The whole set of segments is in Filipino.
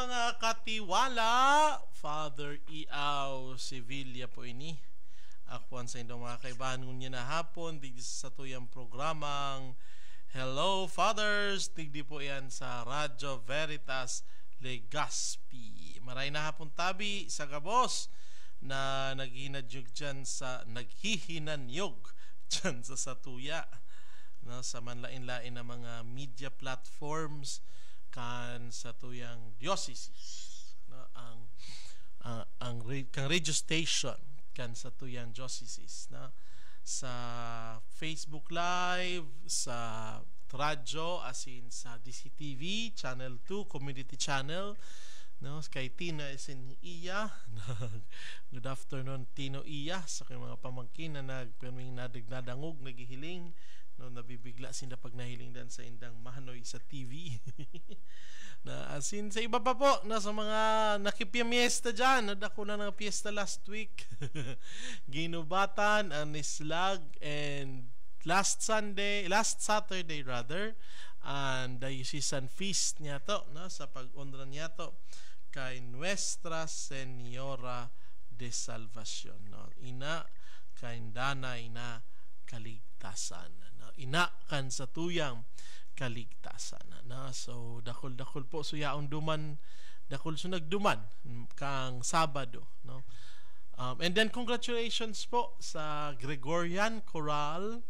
Mga katiwala, Father Iao Sevilla po ini. Ako sa inyong mga kaibahan niya na hapon, digdi sa tuyang programang Hello Fathers, digdi po yan sa Radyo Veritas Legazpi. Maray na hapon tabi sa gabos na naghihinanyog dyan sa satuya na sa manlain-lain na mga media platforms kan sa tuyang diocese no, ang radio station kan sa tuyang diocese na sa Facebook Live, sa radyo asin sa DCTV Channel 2 Community Channel no, kay Tina isin iya good afternoon Tino iya sa kay mga pamangkin na nagperming nadagdadangog nagihiling no, nabibigla sila pag nahiling dan sa indang mahanoy sa TV na asin sa iba pa po na sa mga nakipiyamiesta dyan nadako na ng piyesta last week ginubatan ang islag and last Saturday rather and diocesan feast niya to no, sa pag-honra niya to kay Nuestra Señora de Salvación no, ina kay danay na kaligtasan no? Ina kan sa tuyang kaligtasan na so dakol po so yaon duman dakol so nagduman kang Sabado no. And then congratulations po sa Gregorian Choral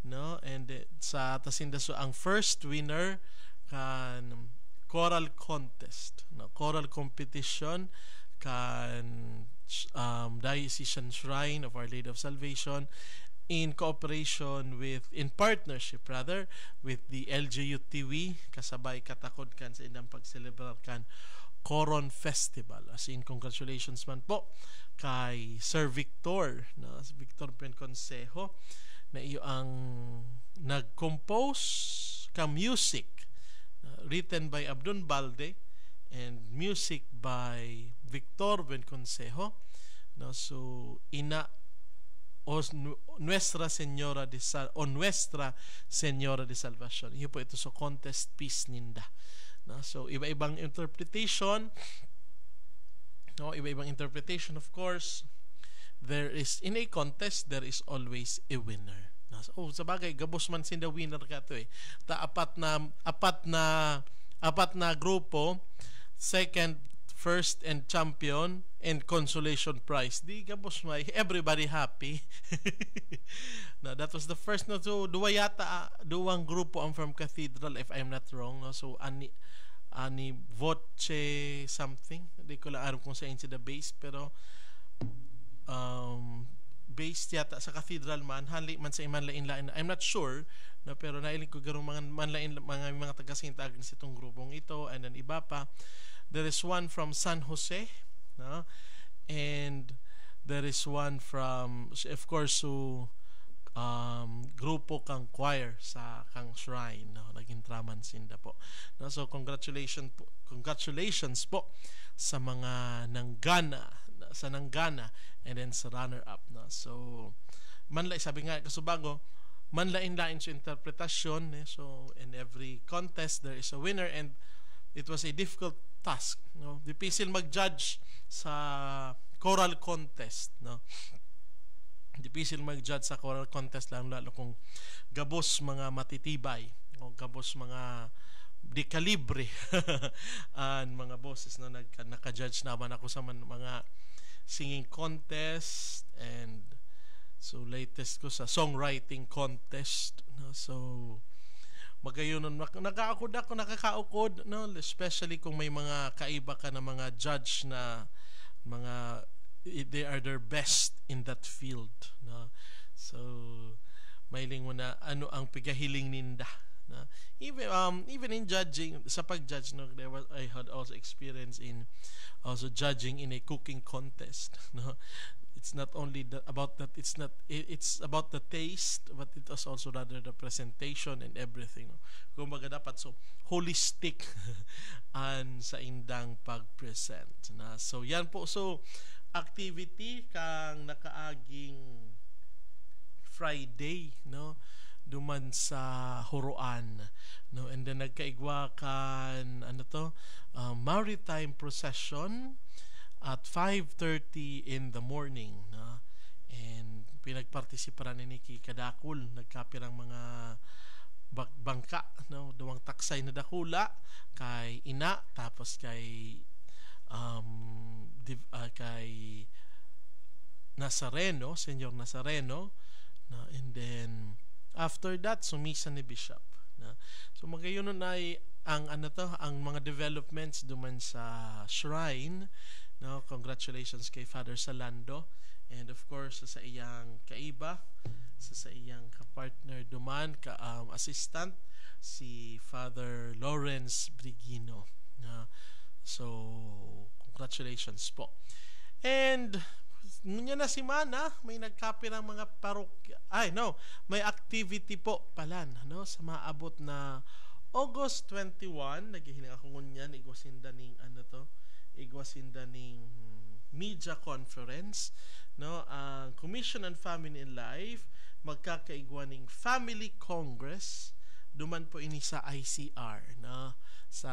no, and sa tasinda so ang first winner kan choral contest no, choral competition kan Diocesan Shrine of Our Lady of Salvation in partnership with the LGU TV kasabay katakod kan sa indang pag-celebrate kan Coron Festival. As in congratulations man po kay Sir Victor no, Victor Penconsejo na iyo ang nag-compose ka music written by Abdon Balde and music by Victor Penconsejo no, so ina Nuestra Señora de Salvación. Iyo po ito so contest piece ninda. No? So iba-ibang interpretation. No, iba-ibang interpretation of course. There is in a contest there is always a winner. No? So, sa bagay gabos man sinda winner ka to eh. Apat na grupo, second, first and champion and consolation prize. Di gabos may everybody happy. No, that was the first no, so duwang grupo ang from Cathedral if I'm not wrong no, so ani Voce something di ko lang alam kung saan sa the base pero based yata sa Cathedral man hanli man sa imanlain-lain I'm not sure no, pero nailing ko garong mga taga-sintag sa itong grupong ito and then iba pa. There is one from San Jose no? And there is one from of course so grupo kang choir sa kang shrine no? Naging traman sinda po no? So congratulations po sa mga nanggana and then sa runner up no? So manlay sabi nga kasubago manlain-lain sa interpretasyon eh? So in every contest there is a winner and it was a difficult task no, difícil mag-judge sa choral contest no, difícil mag-judge sa choral contest lalo kung gabos mga matitibay o gabos mga di kalibre ang mga boses no, naka-judge naman ako sa mga singing contest and so latest ko sa songwriting contest no, so magayon nakakaukod no, especially kung may mga kaiba ka na mga judge na mga they are their best in that field no. So mailing mo na ano ang pigahiling ninda no? Even in judging sa pag-judge no, I had also experience in also judging in a cooking contest no. It's not only about that it's about the taste but it is also rather the presentation and everything no? Kumbaga dapat so holistic an sa indang pag-present na so yan po so activity kang nakaaging Friday no duman sa Huruan no, and then nagkaigwa kan ano to maritime procession at 5:30 in the morning, no? And pinagpartisiparan ni Nikki kadakol, nagkapirang mga bangka, no? Duwang taksay na dakula kay ina, tapos kay kay Nazareno, Senyor Nazareno, no? And then after that sumisa ni Bishop, no? So magayon ay ang ang mga developments duman sa shrine, no? Congratulations kay Father Salando, and of course sa iyang kaiba, sa iyang kapartner duman ka assistant si Father Lawrence Brigino, no? So congratulations po. And ngunya na si Mana, may nagkapirang mga parokya. May activity po pala, no? Sa maabot na August 21, naghihiling ako ngunyan, igwasinda ning media conference, no? Ang Commission on Family and Life magkakaigwaning Family Congress, duman po ini sa ICR, no? Sa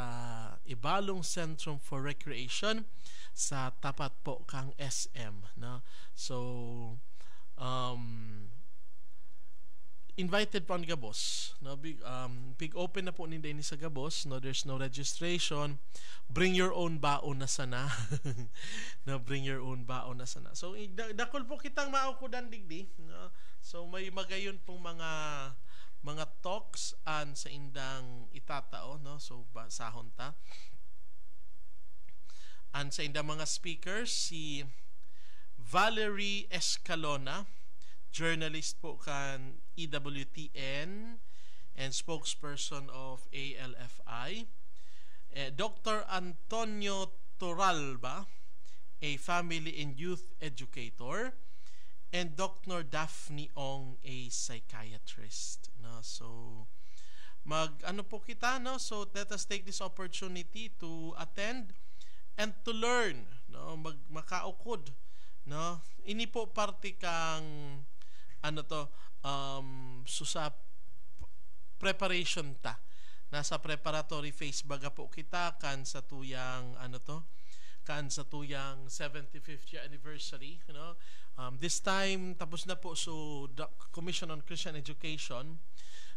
Ibalong Centrum for Recreation, sa tapat po kang SM, no? So invited po ang Gabos, no? Big open na po ninda ini sa Gabos, no? There's no registration. Bring your own baon na sana. No, bring your own baon na sana. So dakol po kitang maukudan digdi, no? So may magayon pong mga talks sa indang itatao, no? So basahon ta. And sa indang mga speakers, si Valerie Escalona, journalist po kan EWTN and spokesperson of ALFI. Dr. Antonio Toralba, a family and youth educator, and Dr. Daphne Ong, a psychiatrist. No? So po kita, no? So let us take this opportunity to attend and to learn, no? Makaukod, no? Ini po parte kang sa preparation ta. Nasa preparatory phase baga po kita kan sa tuyang sa tuyang 75th year anniversary, you know. This time tapos na po the Commission on Christian Education.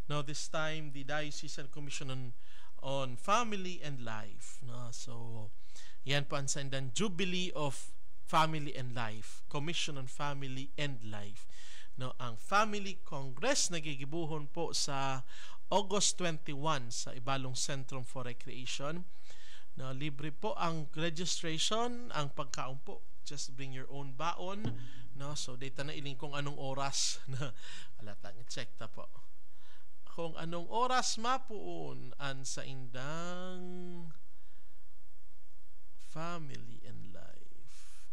No, this time the Diocesan Commission on Family and Life, no. So yan po ang sandan Jubilee of Family and Life, Commission on Family and Life, no. Ang Family Congress nagigibuhon po sa August 21 sa Ibalong Centrum for Recreation. No, libre po ang registration, ang pagkaon po. Just bring your own baon, no. So data na iling kung anong oras na alatang i-check ta po. Kung anong oras mapuon an sa indang Family and Life,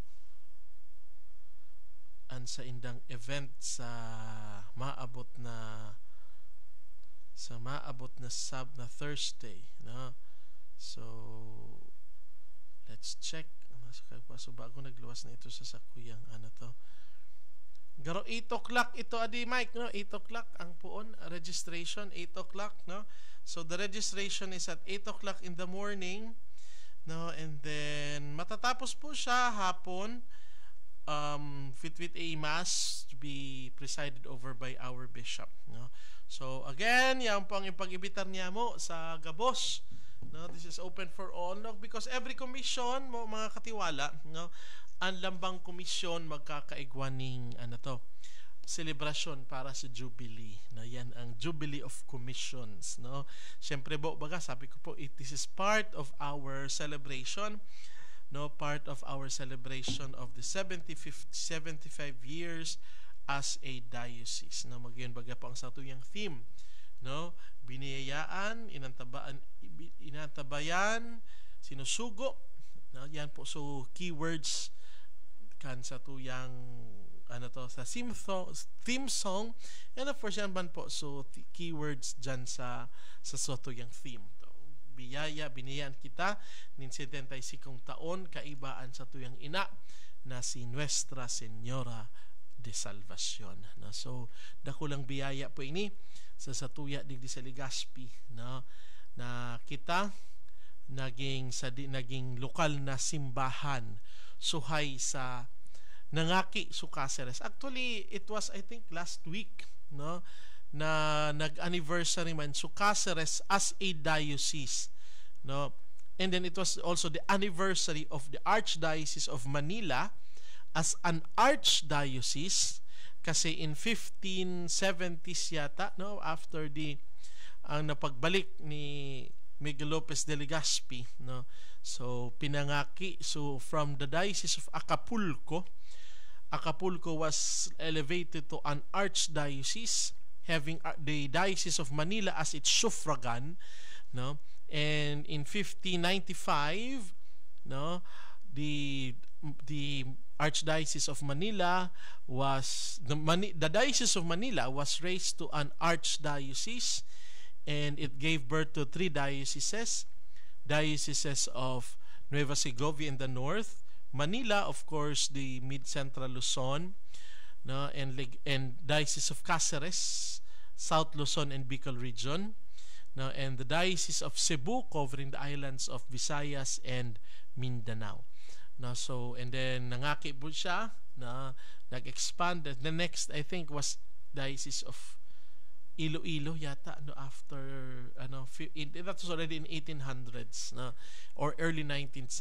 an sa indang event sa maabot na Thursday, no. So let's check. So bago nagluwas na ito sa sakuyang garo 8 o'clock ito adi Mike, no. 8 o'clock ang puon registration, 8 o'clock, no. So the registration is at 8 o'clock in the morning, no, and then matatapos po siya hapon with a mass to be presided over by our bishop, no. So again, yan po ang ipag-ibitar niya mo sa Gabos, no. This is open for all, no, because every commission mo mga katiwala, no, ang lambang komisyon magkakaigwaning celebration para sa Jubilee, no. Yan ang Jubilee of Commissions, no. Siyempre baga sabi ko po, this is part of our celebration, no, part of our celebration of the 75 years as a diocese, no. Magyon baga pa ang sa tuyang theme, no, biniyayaan, inantabayan, sinusugo, no. Yan po so keywords kan sa tuyang sa theme song, and of course yan man po so keywords dyan sa tuyang theme. Biyaya, biniyaan kita nin 75 taon kaibaan sa tuyang ina na si Nuestra Señora de Salvacion, no. So dakulang biyaya po ini sa tuya digdi sa Legazpi, no, na kita, naging lokal na simbahan suhay sa nangaki su Caceres. Actually, it was I think last week, no, na nag-anniversary man su Caceres as a diocese, no. And then it was also the anniversary of the Archdiocese of Manila as an archdiocese, kasi in 1570s yata, no, after ang napagbalik ni Miguel Lopez de Legazpi, no, so pinangaki, so from the Diocese of Acapulco was elevated to an archdiocese, having the Diocese of Manila as its suffragan, no. And in 1595, no, the Archdiocese of Manila was the Diocese of Manila was raised to an archdiocese, and it gave birth to 3 dioceses of Nueva Segovia in the north, Manila, of course, the mid-central Luzon, no, and Diocese of Cáceres, South Luzon and Bicol region, no, and the Diocese of Cebu, covering the islands of Visayas and Mindanao. No, so, and then nangaki po siya, na nag-expand. The next, I think, was Diocese of Iloilo yata, no, after that was already in 1800s, no, or early 18th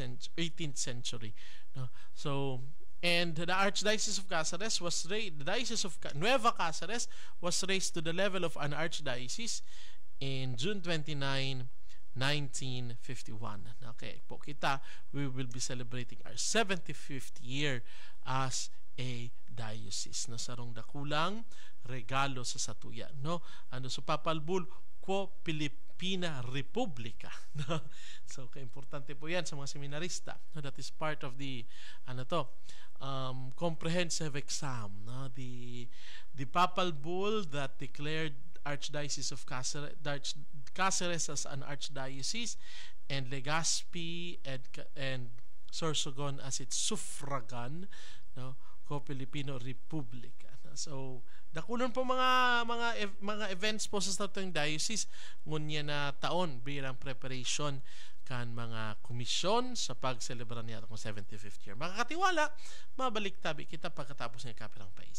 century, no. So, and the Archdiocese of Cáceres was raised, the Diocese of Nueva Cáceres was raised to the level of an archdiocese in June 29, 1951. Okay, po kita, we will be celebrating our 75th year as a diocese, no, sarong dakulang regalo sa satuya, no, so papalbul ko Pilipina Republika, no? So kaimportante po yan sa mga seminarista, no? That is part of the comprehensive exam, no? The papal bull that declared Archdiocese of Cáceres as an archdiocese, and Legazpi and Sorsogon as its suffragan, no, ko Pilipino Republika. So dakulon po mga events po sa statutong diocese ngunya na taon bilang preparation kan mga komisyon sa pagselebrar niya akong 75th year. Makakatiwala, mabalik tabi kita pagkatapos ng Kapirang Pais.